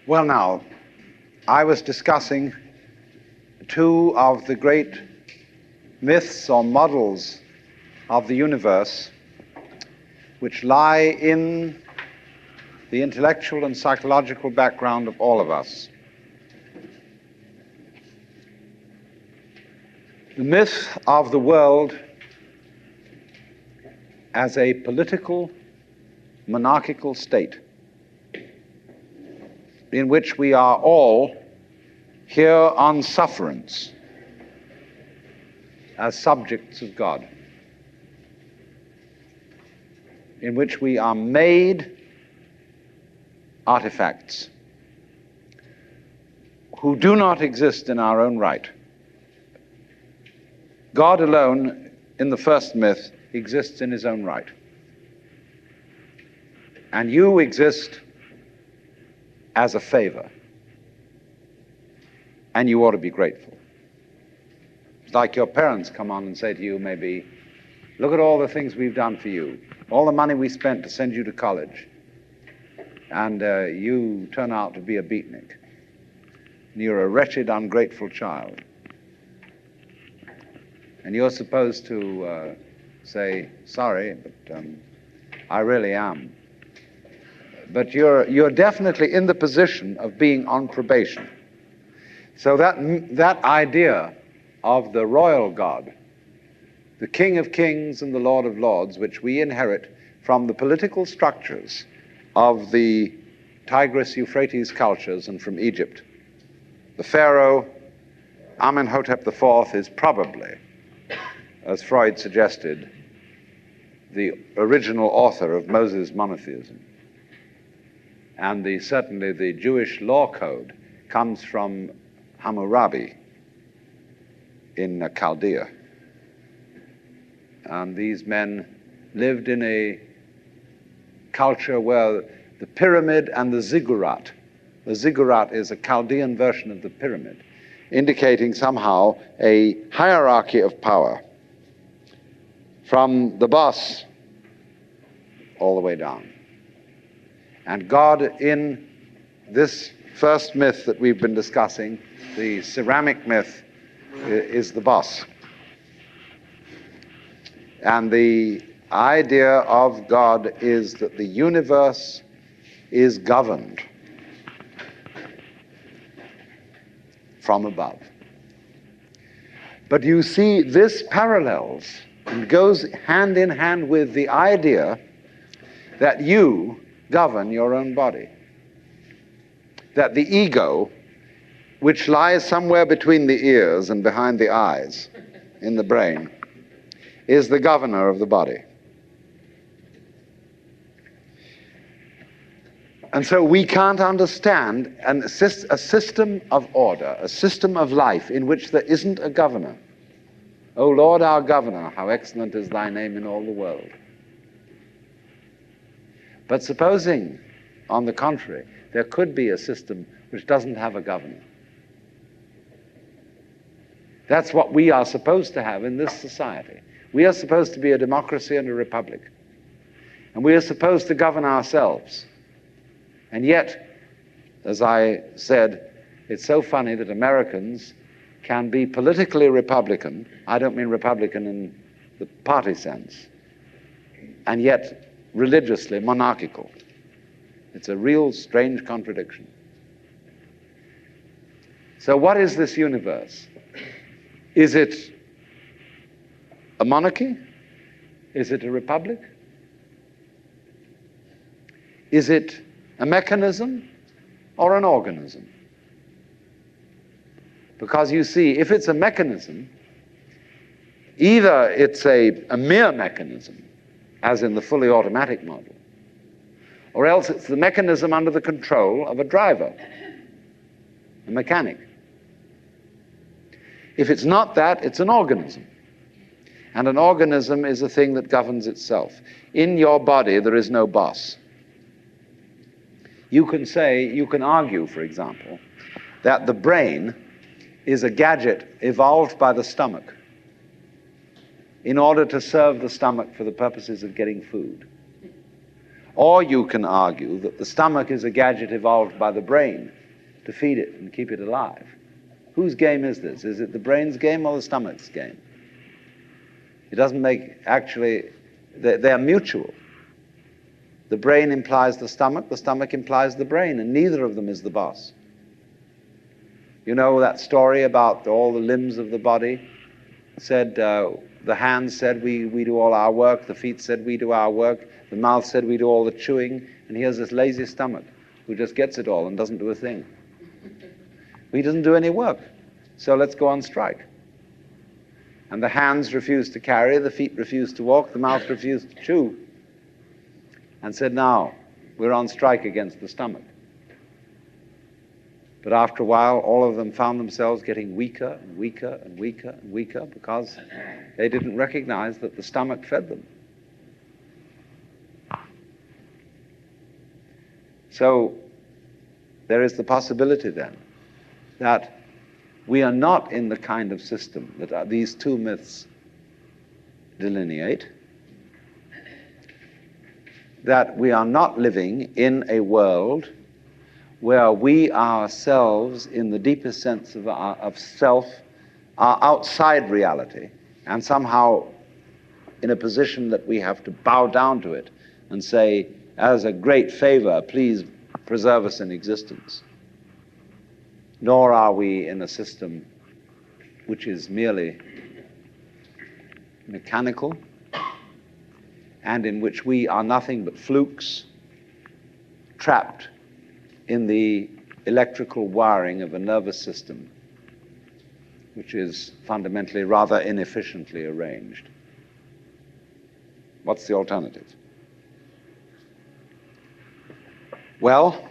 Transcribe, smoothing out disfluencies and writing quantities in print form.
Well, now, I was discussing two of the great myths or models of the universe which lie in the intellectual and psychological background of all of us. The myth of the world as a political, monarchical state in which we are all here on sufferance as subjects of God, in which we are made artifacts who do not exist in our own right. God alone, in the first myth, exists in his own right. And you exist as a favor. And you ought to be grateful. It's like your parents come on and say to you, maybe, look at all the things we've done for you, all the money we spent to send you to college, and you turn out to be a beatnik. And you're a wretched, ungrateful child. And you're supposed to say, sorry, but I really am. But you're definitely in the position of being on probation. So that idea of the royal God, the King of Kings and the Lord of Lords, which we inherit from the political structures of the Tigris-Euphrates cultures and from Egypt. The Pharaoh, Amenhotep IV, is probably, as Freud suggested, the original author of Moses' monotheism. And certainly the Jewish law code comes from Hammurabi in Chaldea. And these men lived in a culture where the pyramid and the ziggurat is a Chaldean version of the pyramid, indicating somehow a hierarchy of power from the boss all the way down. And God, in this first myth that we've been discussing, the ceramic myth, is the boss. And the idea of God is that the universe is governed from above. But you see, this parallels and goes hand in hand with the idea that you govern your own body. That the ego, which lies somewhere between the ears and behind the eyes in the brain, is the governor of the body. And so we can't understand a system of order, a system of life in which there isn't a governor. O Lord, our governor, how excellent is thy name in all the world. But supposing, on the contrary, there could be a system which doesn't have a governor. That's what we are supposed to have in this society. We are supposed to be a democracy and a republic. And we are supposed to govern ourselves. And yet, as I said, it's so funny that Americans can be politically Republican. I don't mean Republican in the party sense. And yet, religiously monarchical. It's a real strange contradiction. So what is this universe? Is it a monarchy? Is it a republic? Is it a mechanism or an organism? Because you see, if it's a mechanism, either it's a mere mechanism, as in the fully automatic model, or else it's the mechanism under the control of a driver, a mechanic. If it's not that, it's an organism. And an organism is a thing that governs itself. In your body, there is no boss. You can argue, for example, that the brain is a gadget evolved by the stomach in order to serve the stomach for the purposes of getting food. Or you can argue that the stomach is a gadget evolved by the brain to feed it and keep it alive. Whose game is this? Is it the brain's game or the stomach's game? It doesn't make, actually, they're mutual. The brain implies the stomach implies the brain, and neither of them is the boss. You know that story about all the limbs of the body? Said, the hands said, we do all our work, the feet said, we do our work, the mouth said, we do all the chewing, and here's this lazy stomach who just gets it all and doesn't do a thing. He doesn't do any work, so let's go on strike. And the hands refused to carry, the feet refused to walk, the mouth refused to chew, and said, now, we're on strike against the stomach. But after a while, all of them found themselves getting weaker and weaker and weaker and weaker because they didn't recognize that the stomach fed them. So there is the possibility then that we are not in the kind of system that these two myths delineate, that we are not living in a world where we ourselves, in the deepest sense of self, are outside reality and somehow in a position that we have to bow down to it and say, as a great favor, please preserve us in existence. Nor are we in a system which is merely mechanical and in which we are nothing but flukes trapped in the electrical wiring of a nervous system which is fundamentally rather inefficiently arranged. What's the alternative? Well,